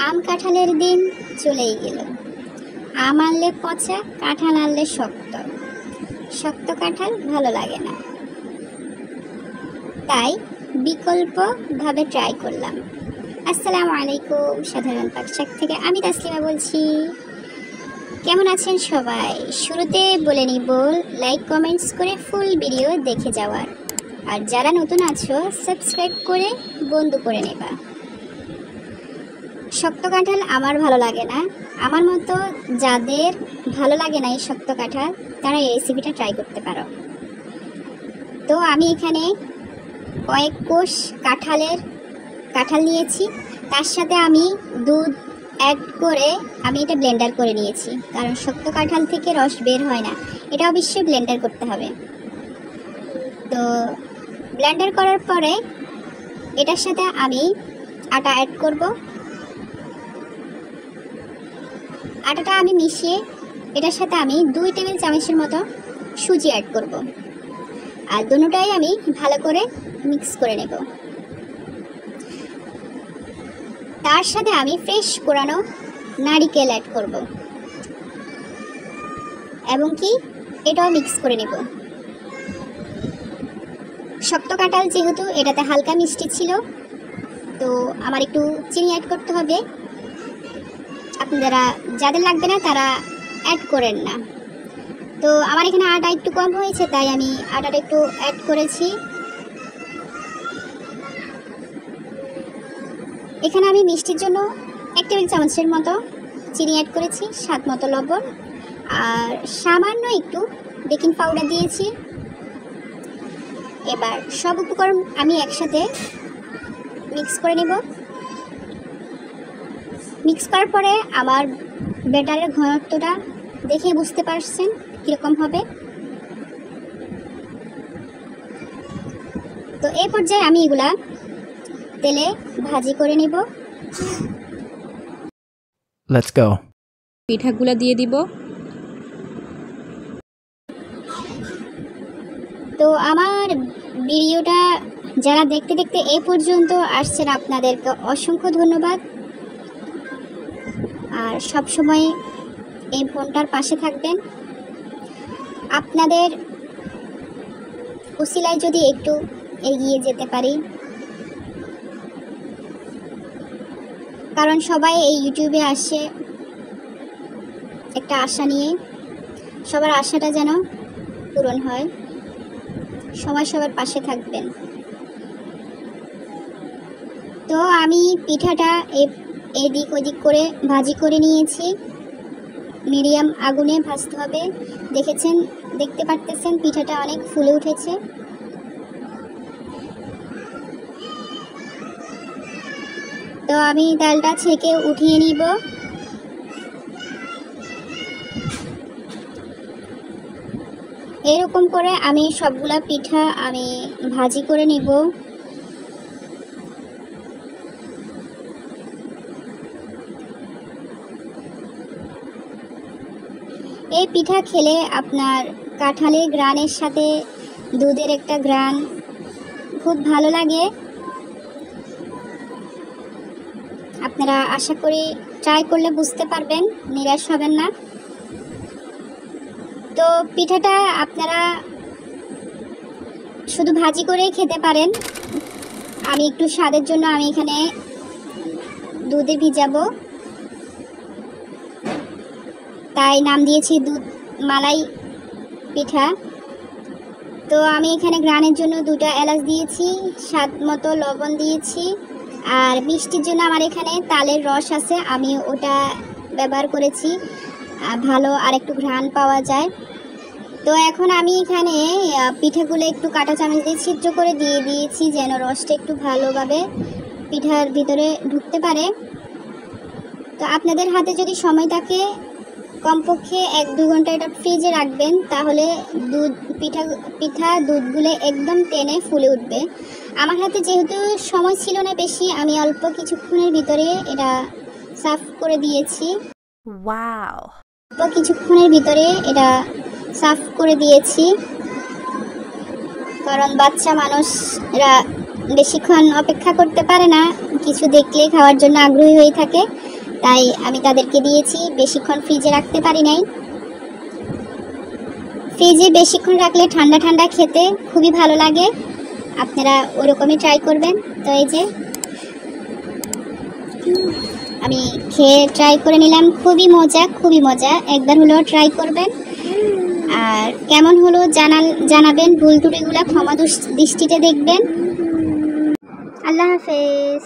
আম কাঁঠালের দিন চলেই গেল। আম আনলে পচা, কাঁঠাল আনলে শক্ত। শক্ত কাঁঠাল ভালো লাগে না, তাই বিকল্পভাবে ট্রাই করলাম। আসসালামু আলাইকুম, সাধারণ পাকশাক থেকে আমি তাসলিমা বলছি। কেমন আছেন সবাই? শুরুতে বলে নিব লাইক কমেন্টস করে ফুল ভিডিও দেখে যাওয়ার, আর যারা নতুন আছো সাবস্ক্রাইব করে বন্ধু করে নেবা। শক্ত কাঁঠাল আমার ভালো লাগে না, আমার মতো যাদের ভালো লাগে না এই শক্ত কাঁঠাল, তারা এই রেসিপিটা ট্রাই করতে পারো। তো আমি এখানে কয়েক কোষ কাঁঠাল নিয়েছি, তার সাথে আমি দুধ অ্যাড করে আমি এটা ব্লেন্ডার করে নিয়েছি, কারণ শক্ত কাঁঠাল থেকে রস বের হয় না, এটা অবশ্যই ব্লেন্ডার করতে হবে। তো ব্লেন্ডার করার পরে এটার সাথে আমি আটা অ্যাড করব। আটাটা আমি মিশিয়ে এটার সাথে আমি 2 টেবিল চামচের মতো সুজি অ্যাড করব, আর দুটোটাই আমি ভালো করে মিক্স করে নেব। তার সাথে আমি ফ্রেশ কোরানো নারিকেল অ্যাড করব এবং কি এটাও মিক্স করে নেব। শক্ত কাঁঠাল যেহেতু এটাতে হালকা মিষ্টি ছিল, তো আমার একটু চিনি অ্যাড করতে হবে। আপনারা যাদের লাগবে না তারা অ্যাড করেন না। তো আমার এখানে আটা একটু কম হয়েছে, তাই আমি আটাটা একটু অ্যাড করেছি। এখানে আমি মিষ্টির জন্য 1 টেবিল চামচের মতো চিনি অ্যাড করেছি, স্বাদ মতো লবণ, আর সামান্য একটু বেকিং পাউডার দিয়েছি। এবার সব উপকরণ আমি একসাথে মিক্স করে নেব। মিক্স করার পরে আমার ব্যাটারের ঘনত্বটা দেখে বুঝতে পারছেন কীরকম হবে। তো এই পর্যায়ে আমি এগুলা তেলে ভাজি করে নেব। Let's go. পিঠাগুলা দিয়ে দিব। তো আমার ভিডিওটা যারা দেখতে দেখতে এই পর্যন্ত আসছেন, আপনাদেরকে অসংখ্য ধন্যবাদ। আর সব সময় এই ফোনটার পাশে থাকবেন। আপনাদের উসিলায় যদি একটু এগিয়ে যেতে পারি, কারণ সবাই এই ইউটিউবে আসে একটা আশা নিয়ে, সবার আশাটা যেন পূরণ হয়। সবাই সবার পাশে থাকবেন। তো আমি পিঠাটা এদিক ওদিক করে ভাজি করে নিয়েছি। মিডিয়াম আগুনে ভাজতে হবে। দেখতে পারতেছেন পিঠাটা অনেক ফুলে উঠেছে। তো আমি ডালটা ছেঁকে উঠিয়ে নিব। এরকম করে আমি সবগুলা পিঠা আমি ভাজি করে নিব। এই পিঠা খেলে আপনার কাঁঠালের গ্রানের সাথে দুধের একটা গ্রান খুব ভালো লাগে। আপনারা আশা করি ট্রাই করলে বুঝতে পারবেন, নিরাশ হবেন না। তো পিঠাটা আপনারা শুধু ভাজি করেই খেতে পারেন। আমি একটু স্বাদের জন্য আমি এখানে দুধে ভিজাবো, তাই নাম দিয়েছি দুধ মালাই পিঠা। তো আমি এখানে গ্রানের জন্য 2টা এলাচ দিয়েছি, স্বাদ মতো লবণ দিয়েছি, আর মিষ্টির জন্য আমার এখানে তালের রস আছে, আমি ওটা ব্যবহার করেছি, ভালো আর একটু ঘ্রাণ পাওয়া যায়। তো এখন আমি এখানে পিঠাগুলো একটু কাঁটা চামচ দিয়ে ছিদ্র করে দিয়ে দিয়েছি, যেন রসটা একটু ভালোভাবে পিঠার ভিতরে ঢুকতে পারে। তো আপনাদের হাতে যদি সময় থাকে কমপক্ষে 1-2 ঘন্টা এটা ফ্রিজে রাখবেন, তাহলে পিঠা দুধগুলো একদম টেনে ফুলে উঠবে। আমার হাতে যেহেতু সময় ছিল না বেশি, আমি অল্প কিছুক্ষণের ভিতরে এটা সার্ভ করে দিয়েছি। ওয়াও! অল্প কিছুক্ষণের ভিতরে এটা সার্ভ করে দিয়েছি, কারণ বাচ্চা মানুষরা বেশিক্ষণ অপেক্ষা করতে পারে না, কিছু দেখলেই খাওয়ার জন্য আগ্রহী হয়ে থাকে, তাই আমি তাদেরকে দিয়েছি। বেশিক্ষণ ফ্রিজে রাখতে পারি নাই। ফ্রিজে বেশিক্ষণ রাখলে ঠান্ডা ঠান্ডা খেতে খুবই ভালো লাগে, আপনারা ওরকমই ট্রাই করবেন। তো এই যে আমি খেয়ে ট্রাই করে নিলাম, খুবই মজা, একবার হলেও ট্রাই করবেন। আর কেমন হলো জানাবেন, ভুল ত্রুটিগুলো ক্ষমা দৃষ্টিতে দেখবেন। আল্লাহ হাফেজ।